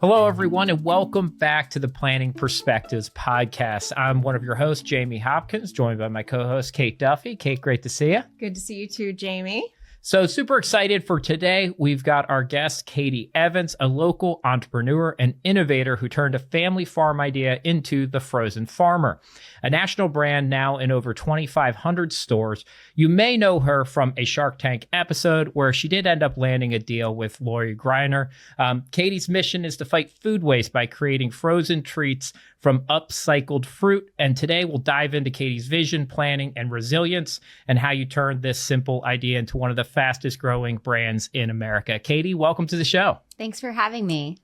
Hello, everyone, and welcome back to the Planning Perspectives podcast. I'm one of your hosts, Jamie Hopkins, joined by my co-host, Kate Duffy. Kate, great to see you. Good to see you too, Jamie. So super excited for today. We've got our guest, Katey Evans, a local entrepreneur and innovator who turned a family farm idea into the Frozen Farmer, a national brand now in over 2,500 stores. You may know her from a Shark Tank episode where she did end up landing a deal with Lori Greiner. Katey's mission is to fight food waste by creating frozen treats from upcycled fruit. And today we'll dive into Katey's vision, planning, and resilience, and how you turned this simple idea into one of the fastest growing brands in America. Katey, welcome to the show. Thanks for having me.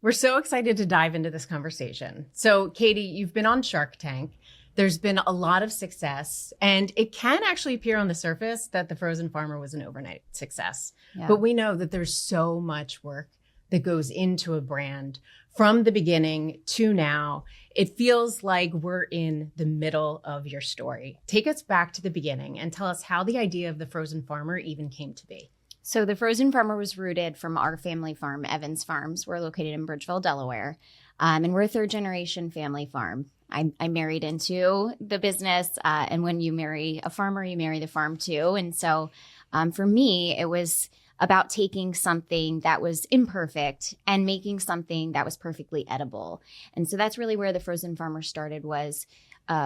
We're so excited to dive into this conversation. So, Katey, you've been on Shark Tank. There's been a lot of success, and it can actually appear on the surface that the Frozen Farmer was an overnight success. Yeah. But we know that there's so much work that goes into a brand from the beginning to now. It feels like we're in the middle of your story. Take us back to the beginning and tell us how the idea of the Frozen Farmer even came to be. So the Frozen Farmer was rooted from our family farm, Evans Farms. We're located in Bridgeville, Delaware, and we're a third-generation family farm. I married into the business, and when you marry a farmer, you marry the farm too. And so for me, it was about taking something that was imperfect and making something that was perfectly edible. And so that's really where the Frozen Farmer started, was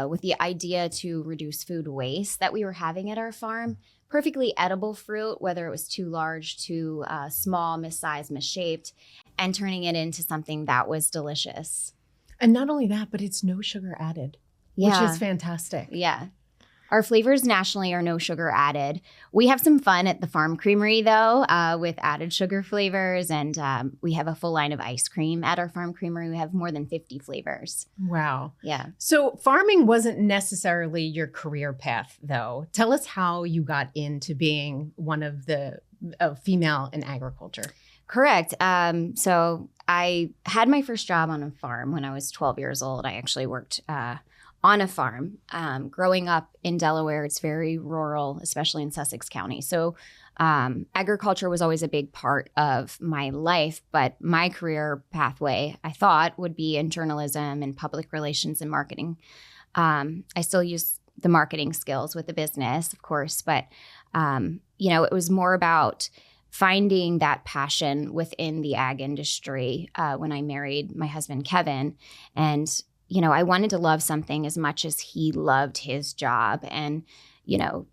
with the idea to reduce food waste that we were having at our farm. Perfectly edible fruit, whether it was too large, too small, missized, misshaped, and turning it into something that was delicious. And not only that, but it's no sugar added, which is fantastic. Yeah. Our flavors nationally are no sugar added. We have some fun at the farm creamery, though, with added sugar flavors. And we have a full line of ice cream at our farm creamery. We have more than 50 flavors. Wow. Yeah. So farming wasn't necessarily your career path, though. Tell us how you got into being one of the female in agriculture. Correct. So I had my first job on a farm when I was 12 years old. I actually worked on a farm. Growing up in Delaware, it's very rural, especially in Sussex County. So agriculture was always a big part of my life, but my career pathway, I thought, would be in journalism and public relations and marketing. I still use the marketing skills with the business, of course, but it was more about finding that passion within the ag industry when I married my husband, Kevin. And I wanted to love something as much as he loved his job. And,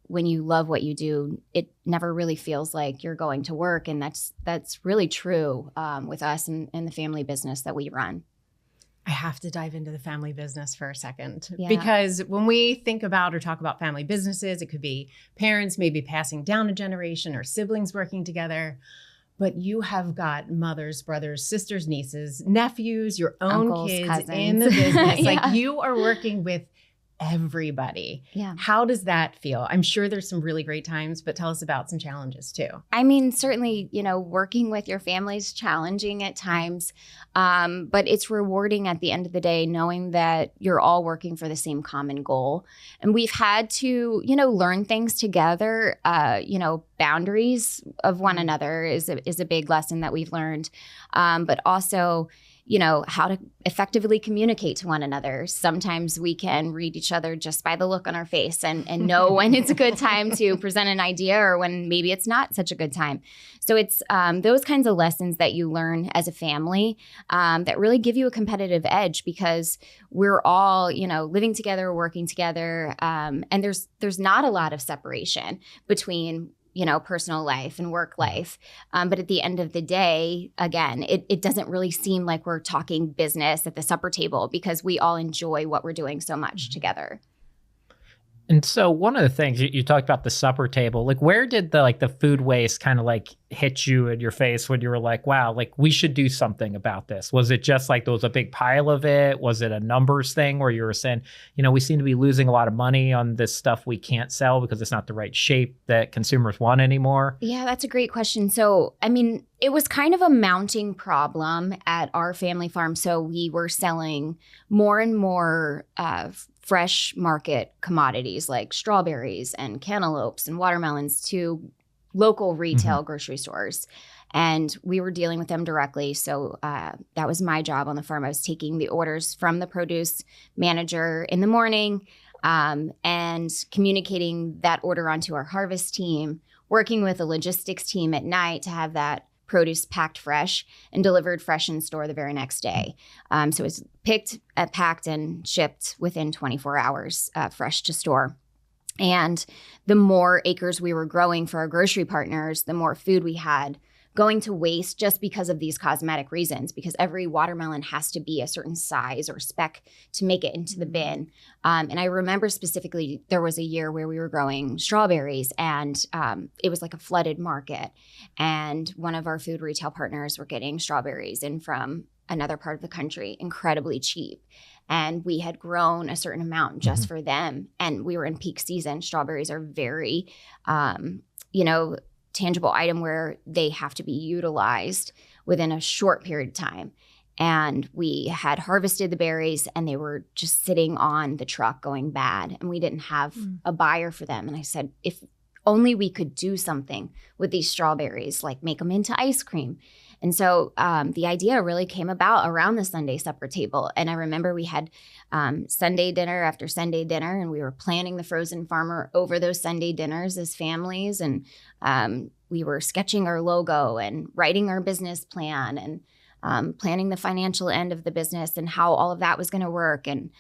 when you love what you do, it never really feels like you're going to work. And that's really true with us and the family business that we run. I have to dive into the family business for a second, because when we think about or talk about family businesses, it could be parents maybe passing down a generation or siblings working together. But you have got mothers, brothers, sisters, nieces, nephews, your own uncles, kids cousins in the business. Yeah. Like, you are working with everybody. Yeah. How does that feel? I'm sure there's some really great times, but tell us about some challenges too. I mean, certainly, working with your family is challenging at times, but it's rewarding at the end of the day, knowing that you're all working for the same common goal. And we've had to, learn things together. Boundaries of one another is a big lesson that we've learned, but also how to effectively communicate to one another. Sometimes we can read each other just by the look on our face and know when it's a good time to present an idea or when maybe it's not such a good time. So it's those kinds of lessons that you learn as a family that really give you a competitive edge, because we're all, living together, working together. And there's not a lot of separation between personal life and work life. But at the end of the day, again, it doesn't really seem like we're talking business at the supper table, because we all enjoy what we're doing so much together. And so one of the things you talked about, the supper table, like, where did the food waste kind of hit you in your face when you were like, wow, we should do something about this? Was it just there was a big pile of it? Was it a numbers thing where you were saying, we seem to be losing a lot of money on this stuff we can't sell because it's not the right shape that consumers want anymore? Yeah, that's a great question. So, I mean, it was kind of a mounting problem at our family farm. So we were selling more and more fresh market commodities like strawberries and cantaloupes and watermelons to local retail grocery stores. And we were dealing with them directly. So that was my job on the farm. I was taking the orders from the produce manager in the morning and communicating that order onto our harvest team, working with a logistics team at night to have that produce packed fresh and delivered fresh in store the very next day. So it was picked, packed, and shipped within 24 hours, fresh to store. And the more acres we were growing for our grocery partners, the more food we had going to waste just because of these cosmetic reasons, because every watermelon has to be a certain size or spec to make it into the bin. And I remember specifically there was a year where we were growing strawberries and it was like a flooded market. And one of our food retail partners were getting strawberries in from another part of the country, incredibly cheap. And we had grown a certain amount just for them. And we were in peak season. Strawberries are very, tangible item where they have to be utilized within a short period of time. And we had harvested the berries and they were just sitting on the truck going bad. And we didn't have a buyer for them. And I said, if only we could do something with these strawberries, like make them into ice cream. And so the idea really came about around the Sunday supper table. And I remember we had Sunday dinner after Sunday dinner, and we were planning the frozen farmer over those Sunday dinners as families. And we were sketching our logo and writing our business plan and planning the financial end of the business and how all of that was going to work and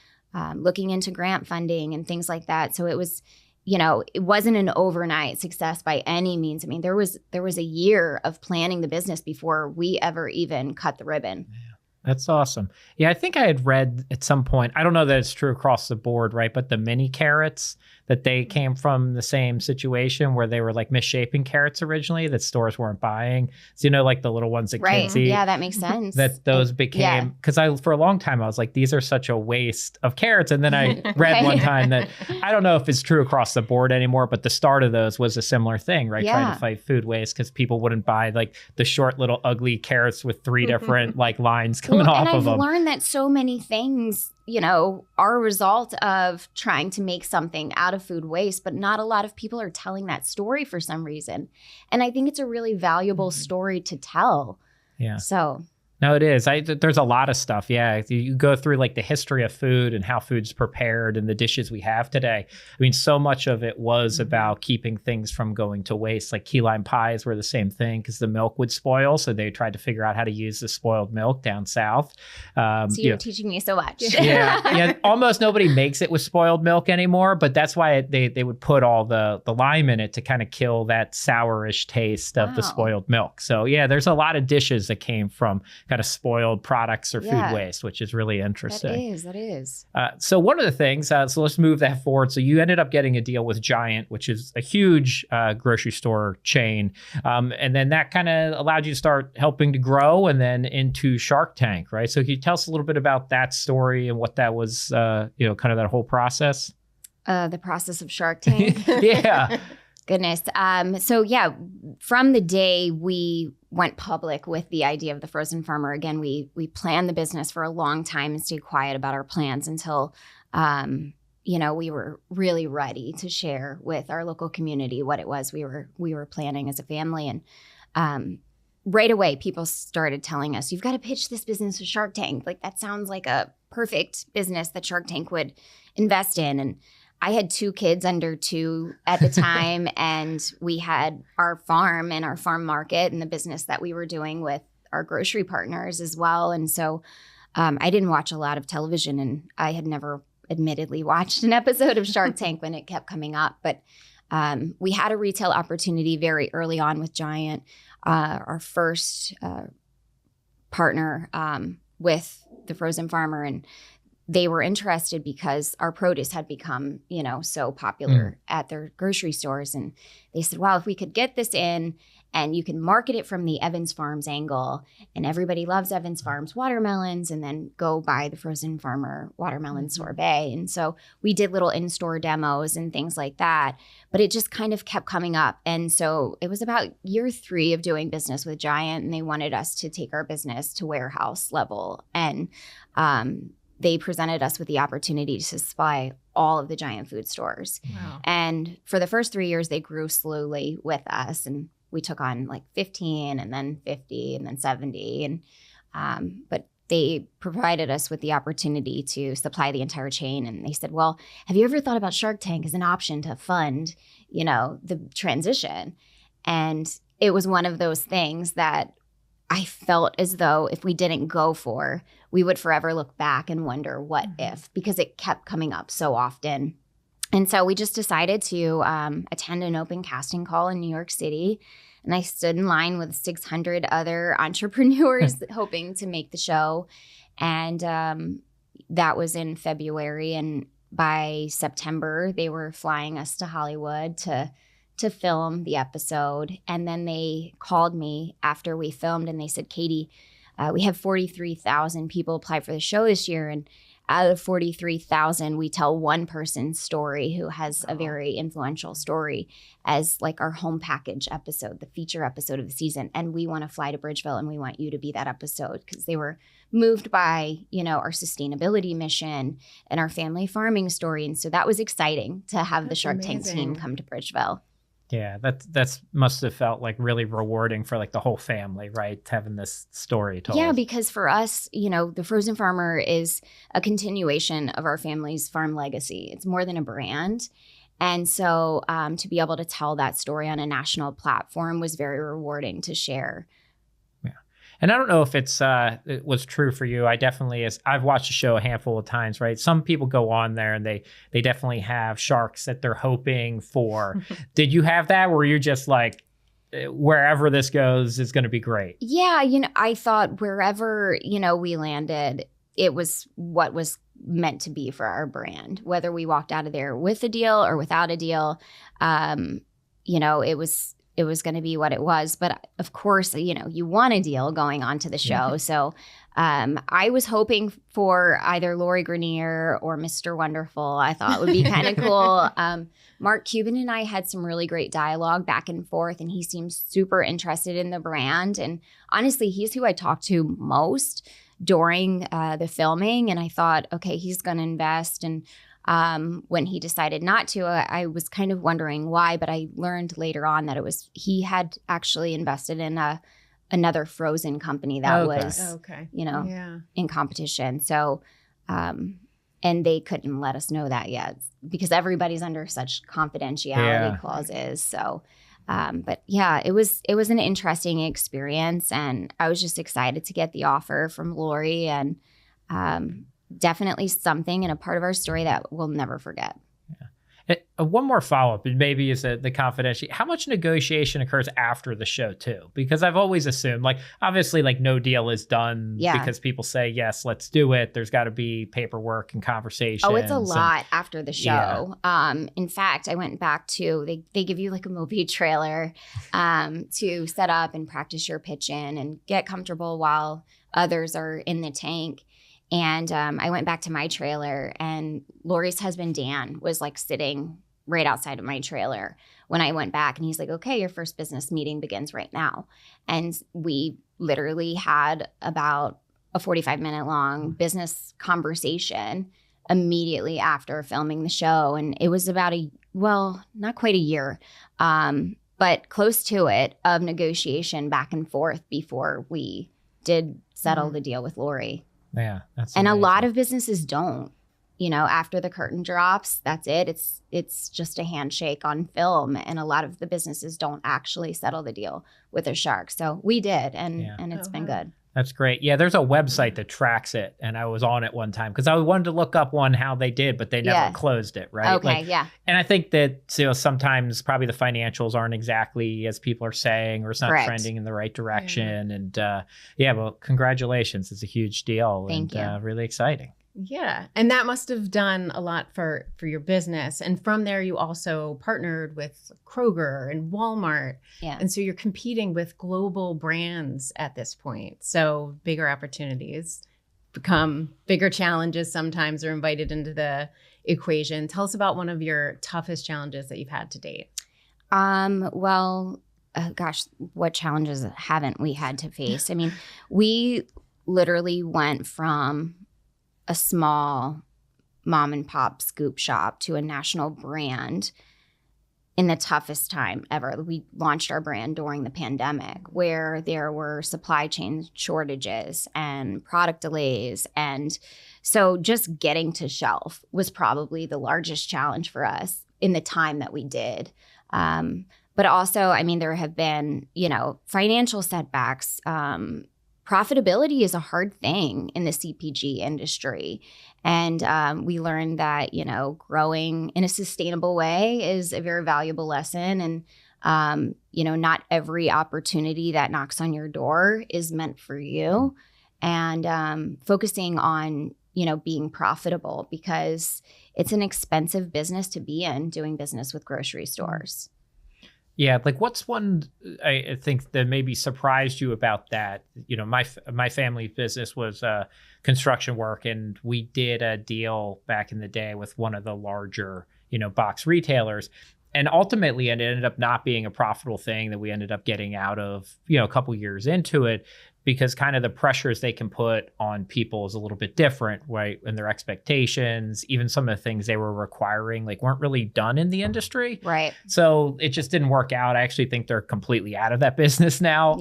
looking into grant funding and things like that. So it was, it wasn't an overnight success by any means. I mean, there was a year of planning the business before we ever even cut the ribbon. Yeah, that's awesome. Yeah, I think I had read at some point, I don't know that it's true across the board, right? But the mini carrots, that they came from the same situation where they were like misshapen carrots originally that stores weren't buying. So, like the little ones that kids eat. Yeah, that makes sense. That those became, because for a long time, I was like, these are such a waste of carrots. And then I read one time that, I don't know if it's true across the board anymore, but the start of those was a similar thing, right? Yeah. Trying to fight food waste because people wouldn't buy like the short little ugly carrots with 3 different like lines coming off of them. And I've learned that so many things, are a result of trying to make something out of food waste, but not a lot of people are telling that story for some reason. And I think it's a really valuable story to tell. Yeah. So. No, it is. There's a lot of stuff. Yeah. You go through like the history of food and how food's prepared and the dishes we have today. I mean, so much of it was about keeping things from going to waste. Like key lime pies were the same thing because the milk would spoil. So they tried to figure out how to use the spoiled milk down south. So you're teaching me so much. Yeah. Almost nobody makes it with spoiled milk anymore, but that's why they would put all the lime in it to kind of kill that sourish taste of the spoiled milk. So yeah, there's a lot of dishes that came from kind of spoiled products or food waste, which is really interesting. That is. So one of the things, so let's move that forward. So you ended up getting a deal with Giant, which is a huge grocery store chain. And then that kind of allowed you to start helping to grow and then into Shark Tank, right? So can you tell us a little bit about that story and what that was, kind of that whole process? The process of Shark Tank? Yeah. Goodness. So yeah, from the day we went public with the idea of the frozen farmer, again, we planned the business for a long time and stayed quiet about our plans until, we were really ready to share with our local community what it was we were planning as a family. And right away, people started telling us, you've got to pitch this business to Shark Tank. Like that sounds like a perfect business that Shark Tank would invest in. And I had 2 kids under 2 at the time, and we had our farm and our farm market and the business that we were doing with our grocery partners as well. And so I didn't watch a lot of television, and I had never admittedly watched an episode of Shark Tank when it kept coming up. But we had a retail opportunity very early on with Giant, our first partner with the frozen farmer, and they were interested because our produce had become, so popular at their grocery stores. And they said, wow, if we could get this in and you can market it from the Evans Farms angle, and everybody loves Evans Farms watermelons, and then go buy the frozen farmer watermelon sorbet. And so we did little in-store demos and things like that, but it just kind of kept coming up. And so it was about year 3 of doing business with Giant, and they wanted us to take our business to warehouse level. And they presented us with the opportunity to supply all of the giant food stores. Wow. And for the first 3 years, they grew slowly with us. And we took on like 15 and then 50 and then 70. But they provided us with the opportunity to supply the entire chain. And they said, well, have you ever thought about Shark Tank as an option to fund, the transition? And it was one of those things that I felt as though if we didn't go for, we would forever look back and wonder what if, because it kept coming up so often. And so we just decided to attend an open casting call in New York City. And I stood in line with 600 other entrepreneurs hoping to make the show. And that was in February. And by September, they were flying us to Hollywood to film the episode. And then they called me after we filmed and they said, Katey, we have 43,000 people apply for the show this year. And out of 43,000, we tell one person's story who has a very influential story as like our home package episode, the feature episode of the season. And we want to fly to Bridgeville and we want you to be that episode, because they were moved by, our sustainability mission and our family farming story. And so that was exciting to have the Shark Tank team come to Bridgeville. Yeah, that's must have felt like really rewarding for like the whole family, right? Having this story told. Yeah, because for us, the Frozen Farmer is a continuation of our family's farm legacy. It's more than a brand. And so to be able to tell that story on a national platform was very rewarding to share. And I don't know if it was true for you. I definitely, I've watched the show a handful of times, right? Some people go on there and they definitely have sharks that they're hoping for. Did you have that? Where you're just like, wherever this goes is going to be great? Yeah, I thought wherever, we landed, it was what was meant to be for our brand. Whether we walked out of there with a deal or without a deal, it was going to be what it was. But of course, you want a deal going on to the show. So I was hoping for either Lori Grenier or Mr. Wonderful. I thought would be kind of cool. Mark Cuban and I had some really great dialogue back and forth, and he seems super interested in the brand. And honestly, he's who I talked to most during the filming. And I thought, okay, he's going to invest. And when he decided not to, I was kind of wondering why, but I learned later on that he had actually invested in another frozen company that was, in competition. So, and they couldn't let us know that yet because everybody's under such confidentiality clauses. So, but yeah, it was an interesting experience, and I was just excited to get the offer from Lori, and definitely something and a part of our story that we'll never forget. One more follow-up, maybe is the confidentiality. How much negotiation occurs after the show too? Because I've always assumed, like, obviously, like, no deal is done because people say, yes, let's do it. There's got to be paperwork and conversations. Oh, it's a lot after the show. Yeah. In fact, I went back to, they give you like a movie trailer to set up and practice your pitch in and get comfortable while others are in the tank. And I went back to my trailer, and Lori's husband, Dan, was like sitting right outside of my trailer when I went back. And he's like, okay, your first business meeting begins right now. And we literally had about a 45-minute long business conversation immediately after filming the show. And it was about not quite a year, but close to it, of negotiation back and forth before we did settle the deal with Lori. Yeah, that's and amazing. A lot of businesses don't. After the curtain drops, that's it. It's just a handshake on film, and a lot of the businesses don't actually settle the deal with a shark. So we did, and it's been good. That's great. Yeah, there's a website that tracks it, and I was on it one time because I wanted to look up how they did, but they never closed it, right? Okay, And I think that sometimes probably the financials aren't exactly as people are saying, or it's not trending in the right direction. And well, congratulations. It's a huge deal. Thank you. Really exciting. Yeah. And that must have done a lot for your business. And from there, you also partnered with Kroger and Walmart. Yeah. And so you're competing with global brands at this point. So bigger opportunities become bigger challenges sometimes are invited into the equation. Tell us about one of your toughest challenges that you've had to date. What challenges haven't we had to face? I mean, we literally went from a small mom and pop scoop shop to a national brand in the toughest time ever. We launched our brand during the pandemic, where there were supply chain shortages and product delays. And so just getting to shelf was probably the largest challenge for us in the time that we did. But also, I mean, there have been, financial setbacks. Profitability is a hard thing in the CPG industry. And we learned that, growing in a sustainable way is a very valuable lesson. And, not every opportunity that knocks on your door is meant for you. And focusing on, being profitable, because it's an expensive business to be in, doing business with grocery stores. Yeah, like what's one I think that maybe surprised you about that? My family business was construction work, and we did a deal back in the day with one of the larger, box retailers. And ultimately, it ended up not being a profitable thing that we ended up getting out of, a couple years into it, because kind of the pressures they can put on people is a little bit different, right? And their expectations, even some of the things they were requiring, weren't really done in the industry. Right. So it just didn't work out. I actually think they're completely out of that business now,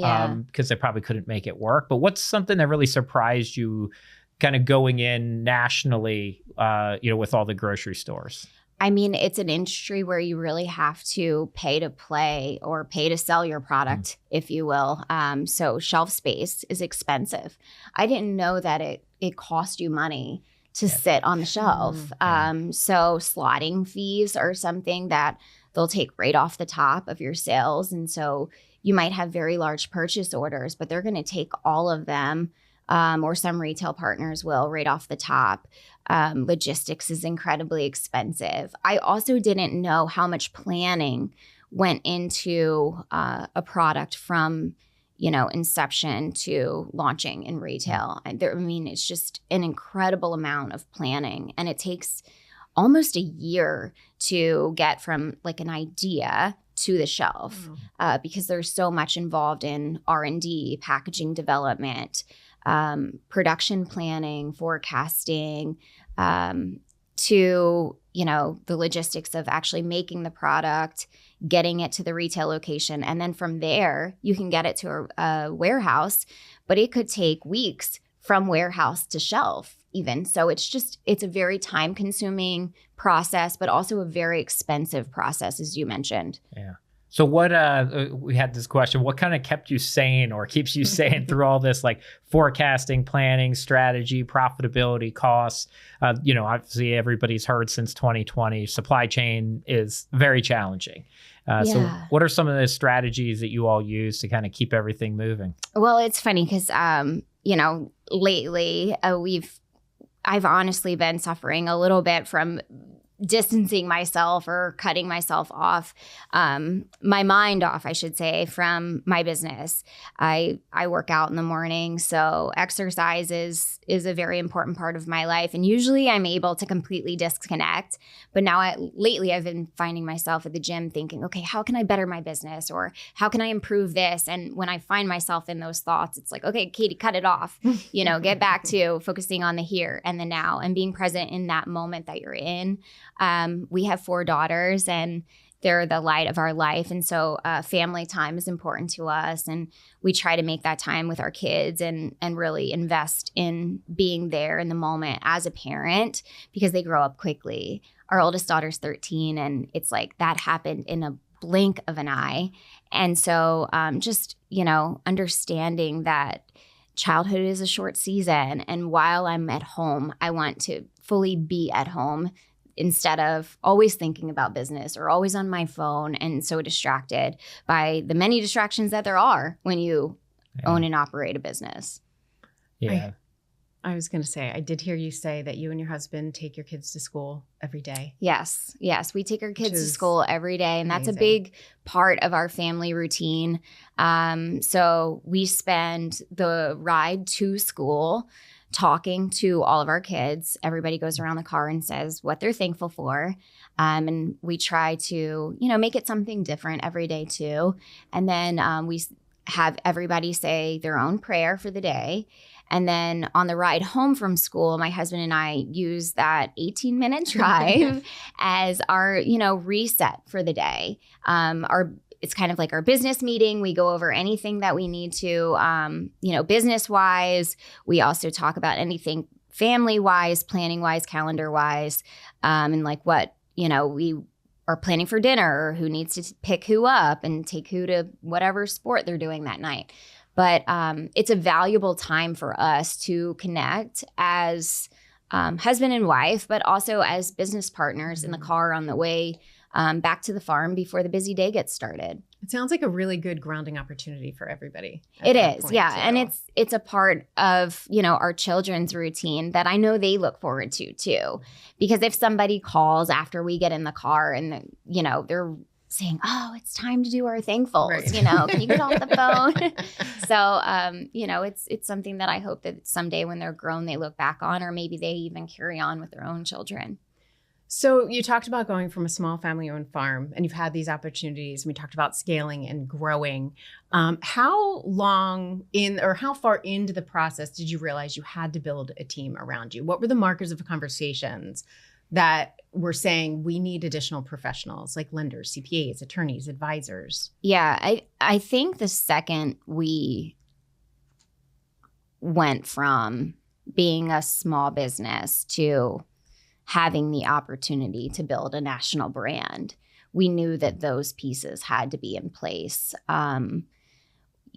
because they probably couldn't make it work. But what's something that really surprised you kind of going in nationally, with all the grocery stores? I mean, it's an industry where you really have to pay to play or pay to sell your product, if you will. So shelf space is expensive. I didn't know that it cost you money to sit on the shelf. So slotting fees are something that they'll take right off the top of your sales. And so you might have very large purchase orders, but they're going to take all of them, or some retail partners will, right off the top. Logistics is incredibly expensive. I also didn't know how much planning went into a product from, inception to launching in retail. It's just an incredible amount of planning, and it takes almost a year to get from an idea to the shelf, because there's so much involved in R&D, packaging development, production planning, forecasting, to, the logistics of actually making the product, getting it to the retail location. And then from there, you can get it to a warehouse, but it could take weeks from warehouse to shelf even. So it's a very time consuming process, but also a very expensive process, as you mentioned. Yeah. So what, we had this question, what kind of kept you sane or keeps you sane through all this, forecasting, planning, strategy, profitability, costs? Obviously everybody's heard since 2020, supply chain is very challenging. So what are some of the strategies that you all use to kind of keep everything moving? Well, it's funny because, lately I've honestly been suffering a little bit from distancing myself or cutting myself off, my mind off, I should say, from my business. I work out in the morning, so exercise is a very important part of my life. And usually I'm able to completely disconnect. But now lately I've been finding myself at the gym thinking, okay, how can I better my business? Or how can I improve this? And when I find myself in those thoughts, it's like, okay, Katey, cut it off. Get back to focusing on the here and the now and being present in that moment that you're in. We have 4 daughters, and they're the light of our life. And so family time is important to us. And we try to make that time with our kids and really invest in being there in the moment as a parent, because they grow up quickly. Our oldest daughter's 13, and it's like that happened in a blink of an eye. And so understanding that childhood is a short season. And while I'm at home, I want to fully be at home, instead of always thinking about business or always on my phone and so distracted by the many distractions that there are when you own and operate a business. Yeah. I was going to say, I did hear you say that you and your husband take your kids to school every day. Yes. We take our kids to school every day, and that's a big part of our family routine. So we spend the ride to school talking to all of our kids. Everybody goes around the car and says what they're thankful for. And we try to, make it something different every day too. And then we have everybody say their own prayer for the day. And then on the ride home from school, my husband and I use that 18-minute drive as our, reset for the day. It's kind of like our business meeting. We go over anything that we need to, business-wise. We also talk about anything family-wise, planning-wise, calendar-wise, and like what, we are planning for dinner, or who needs to pick who up and take who to whatever sport they're doing that night. But it's a valuable time for us to connect as husband and wife, but also as business partners in the car on the way back to the farm before the busy day gets started. It sounds like a really good grounding opportunity for everybody. It is, yeah. Too. And it's a part of, our children's routine that I know they look forward to too. Because if somebody calls after we get in the car and, they're saying, oh, it's time to do our thankfuls, right. Can you get off the phone? So, it's something that I hope that someday when they're grown, they look back on, or maybe they even carry on with their own children. So you talked about going from a small family-owned farm, and you've had these opportunities. We talked about scaling and growing. How far into the process did you realize you had to build a team around you? What were the markers of conversations that were saying we need additional professionals like lenders, CPAs, attorneys, advisors? Yeah, I think the second we went from being a small business to having the opportunity to build a national brand, we knew that those pieces had to be in place.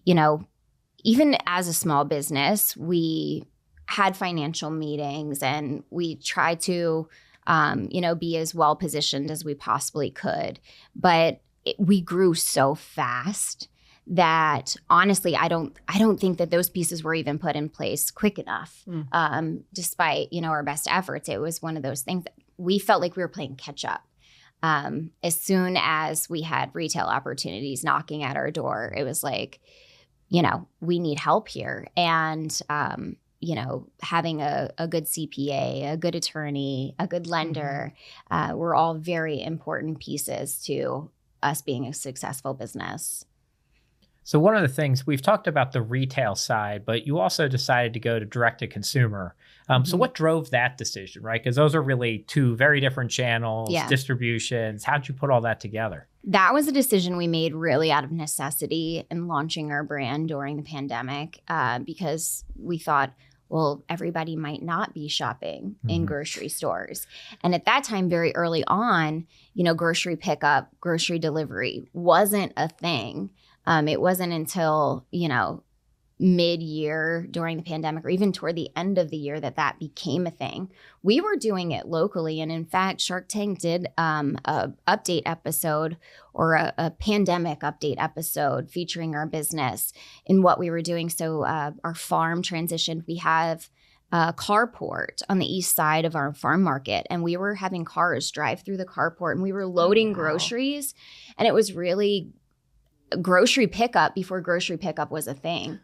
Even as a small business, we had financial meetings and we tried to, be as well positioned as we possibly could. But we grew so fast that honestly, I don't think that those pieces were even put in place quick enough. Despite, our best efforts, it was one of those things that we felt like we were playing catch up. As soon as we had retail opportunities knocking at our door, it was like, we need help here. And, having a good CPA, a good attorney, a good lender, were all very important pieces to us being a successful business. So one of the things we've talked about the retail side, but you also decided to go to direct to consumer. So what drove that decision, right? Because those are really two very different channels, distributions. How'd you put all that together? That was a decision we made really out of necessity in launching our brand during the pandemic, because we thought, well, everybody might not be shopping in grocery stores. And at that time, very early on, grocery pickup, grocery delivery wasn't a thing. It wasn't until, mid-year during the pandemic, or even toward the end of the year, that became a thing. We were doing it locally. And in fact, Shark Tank did a update episode, or a pandemic update episode featuring our business in what we were doing. So our farm transitioned. We have a carport on the east side of our farm market, and we were having cars drive through the carport, and we were loading groceries. And it was really grocery pickup before grocery pickup was a thing.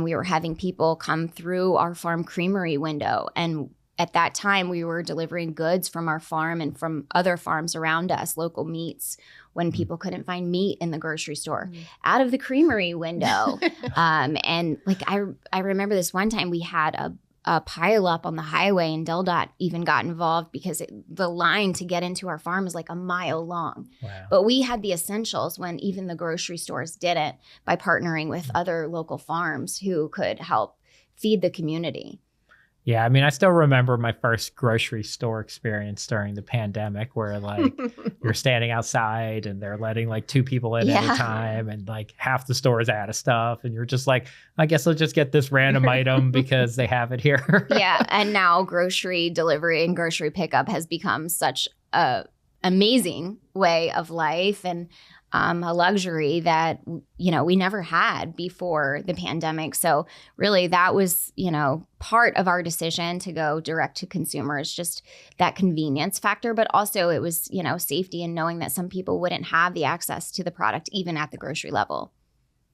We were having people come through our farm creamery window. And at that time, we were delivering goods from our farm and from other farms around us, local meats, when people couldn't find meat in the grocery store, out of the creamery window. And like, I remember this one time we had a pile up on the highway, and DelDOT even got involved because the line to get into our farm is like a mile long. Wow. But we had the essentials when even the grocery stores didn't, by partnering with other local farms who could help feed the community. Yeah, I mean, I still remember my first grocery store experience during the pandemic, where like you're standing outside and they're letting like 2 people in at a time, and like half the store is out of stuff, and you're just like, I guess I'll just get this random item because they have it here. Yeah, and now grocery delivery and grocery pickup has become such a amazing way of life, and a luxury that, we never had before the pandemic. So really that was, part of our decision to go direct to consumers, just that convenience factor. But also it was, safety, and knowing that some people wouldn't have the access to the product, even at the grocery level.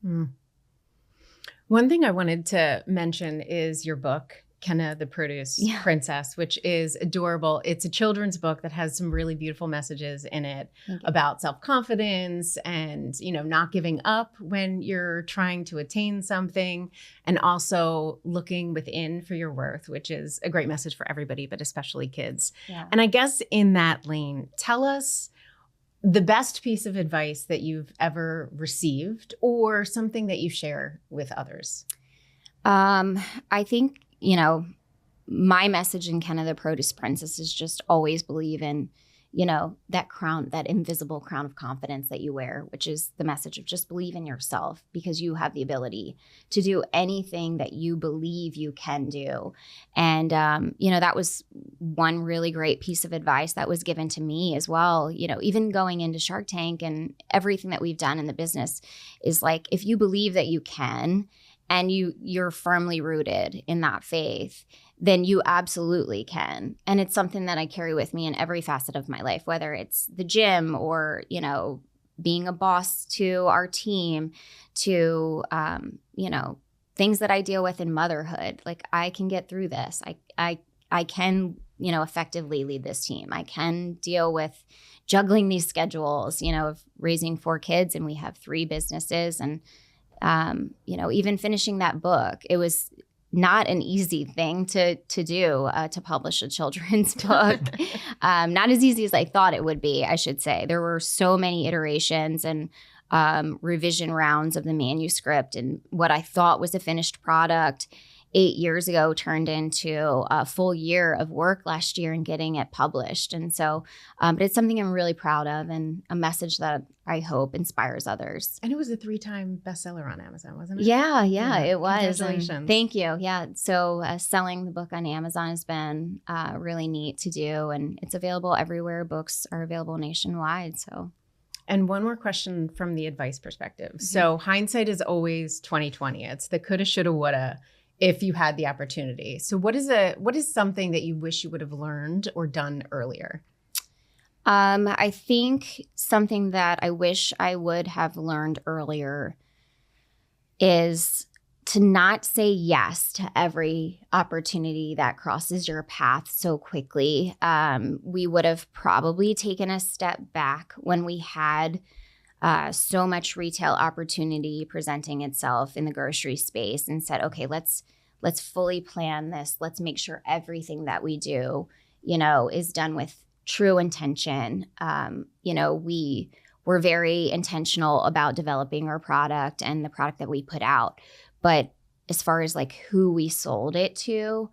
One thing I wanted to mention is your book, Kenna the Produce Princess, which is adorable. It's a children's book that has some really beautiful messages in it about self-confidence and, not giving up when you're trying to attain something, and also looking within for your worth, which is a great message for everybody, but especially kids. Yeah. And I guess in that lane, tell us the best piece of advice that you've ever received or something that you share with others. I think, my message in Kenna the Produce Princess is just always believe in, that crown, that invisible crown of confidence that you wear, which is the message of just believe in yourself, because you have the ability to do anything that you believe you can do. And, that was one really great piece of advice that was given to me as well. Even going into Shark Tank and everything that we've done in the business is like, if you believe that you can, and you're firmly rooted in that faith, then you absolutely can. And it's something that I carry with me in every facet of my life, whether it's the gym or, being a boss to our team, to, things that I deal with in motherhood. Like, I can get through this. I can, effectively lead this team. I can deal with juggling these schedules, of raising 4 kids, and we have 3 businesses. And even finishing that book, it was not an easy thing to do, to publish a children's book. Not as easy as I thought it would be, I should say. There were so many iterations and revision rounds of the manuscript, and what I thought was a finished product 8 years ago turned into a full year of work last year and getting it published. And so, but it's something I'm really proud of, and a message that I hope inspires others. And it was a 3-time bestseller on Amazon, wasn't it? Yeah, it was. Congratulations. Thank you. Yeah. So selling the book on Amazon has been really neat to do, and it's available everywhere. Books are available nationwide. So. And one more question from the advice perspective. Mm-hmm. So hindsight is always 20/20. It's the coulda, shoulda, woulda, if you had the opportunity. So what is something that you wish you would have learned or done earlier? I think something that I wish I would have learned earlier is to not say yes to every opportunity that crosses your path so quickly. We would have probably taken a step back when we had so much retail opportunity presenting itself in the grocery space, and said, okay, let's fully plan this. Let's make sure everything that we do, is done with true intention. We were very intentional about developing our product and the product that we put out. But as far as like who we sold it to,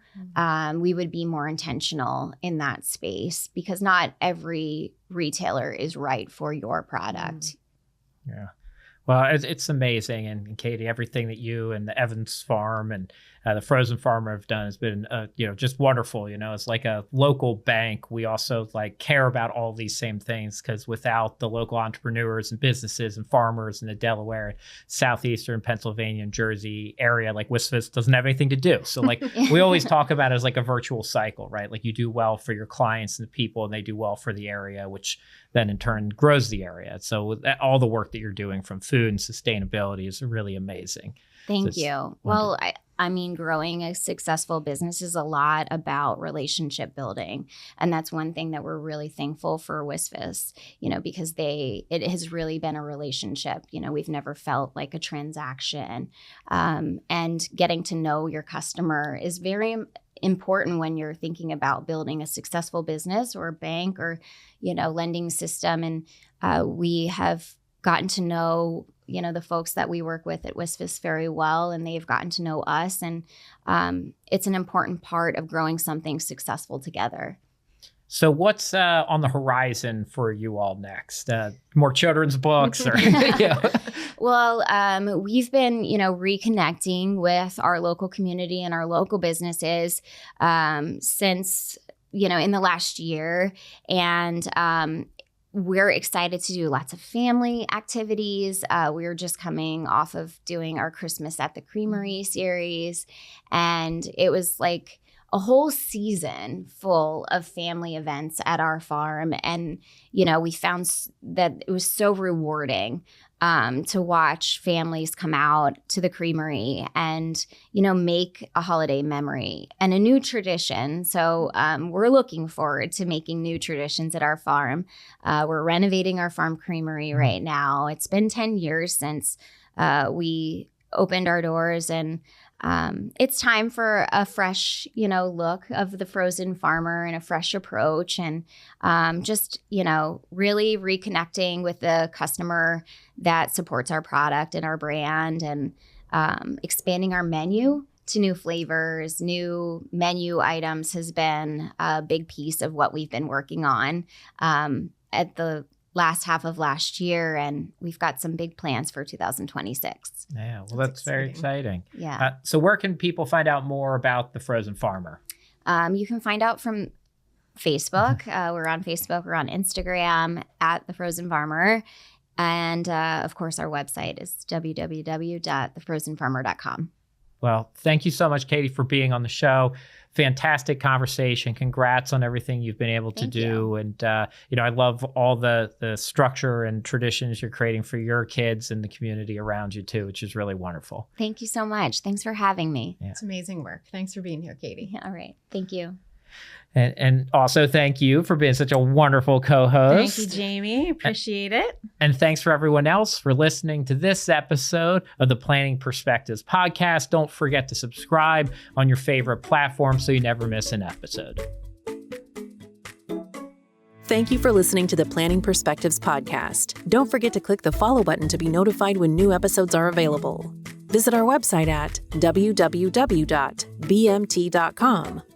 we would be more intentional in that space, because not every retailer is right for your product. Yeah. Well, it's amazing. And Katey, everything that you and the Evans farm and the Frozen Farmer have done has been, just wonderful. It's like a local bank. We also care about all these same things, because without the local entrepreneurs and businesses and farmers in the Delaware, southeastern Pennsylvania and Jersey area, WSFS doesn't have anything to do. So we always talk about it as a virtual cycle, right? You do well for your clients and the people, and they do well for the area, which then in turn grows the area. So all the work that you're doing from food and sustainability is really amazing. Thank you. Well, I mean, growing a successful business is a lot about relationship building. And that's one thing that we're really thankful for WSFS, because it has really been a relationship. We've never felt like a transaction. And getting to know your customer is very important when you're thinking about building a successful business or a bank or, lending system. And we have gotten to know the folks that we work with at WSFS very well, and they've gotten to know us. And it's an important part of growing something successful together. So what's on the horizon for you all next? More children's books? Or Well, we've been, reconnecting with our local community and our local businesses since, in the last year. And we're excited to do lots of family activities. We're just coming off of doing our Christmas at the Creamery series. And it was like a whole season full of family events at our farm. And, we found that it was so rewarding to watch families come out to the creamery and, make a holiday memory and a new tradition. So we're looking forward to making new traditions at our farm. We're renovating our farm creamery right now. It's been 10 years since we opened our doors, and it's time for a fresh, look of the frozen farmer and a fresh approach, and just, really reconnecting with the customer that supports our product and our brand, and expanding our menu to new flavors, new menu items has been a big piece of what we've been working on at the last half of last year, and we've got some big plans for 2026. Yeah, well, that's very exciting. Yeah. So where can people find out more about the Frozen Farmer? You can find out from Facebook. We're on Facebook. We're on Instagram at The Frozen Farmer. And of course, our website is www.thefrozenfarmer.com. Well, thank you so much, Katey, for being on the show. Fantastic conversation. Congrats on everything you've been able to do. And, I love all the structure and traditions you're creating for your kids and the community around you too, which is really wonderful. Thank you so much. Thanks for having me. Yeah. It's amazing work. Thanks for being here, Katey. All right. Thank you. And also thank you for being such a wonderful co-host. Thank you, Jamie. Appreciate it. And thanks for everyone else for listening to this episode of the Planning Perspectives podcast. Don't forget to subscribe on your favorite platform so you never miss an episode. Thank you for listening to the Planning Perspectives podcast. Don't forget to click the follow button to be notified when new episodes are available. Visit our website at www.bmt.com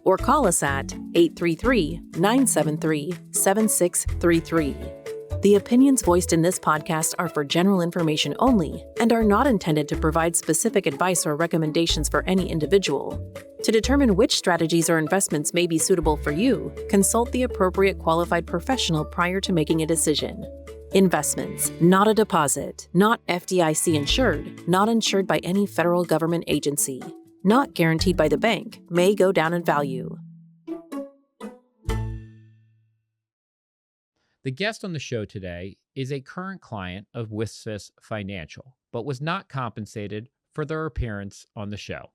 or call us at 833-973-7633. The opinions voiced in this podcast are for general information only and are not intended to provide specific advice or recommendations for any individual. To determine which strategies or investments may be suitable for you, consult the appropriate qualified professional prior to making a decision. Investments, not a deposit, not FDIC insured, not insured by any federal government agency, not guaranteed by the bank, may go down in value. The guest on the show today is a current client of Wisfis Financial, but was not compensated for their appearance on the show.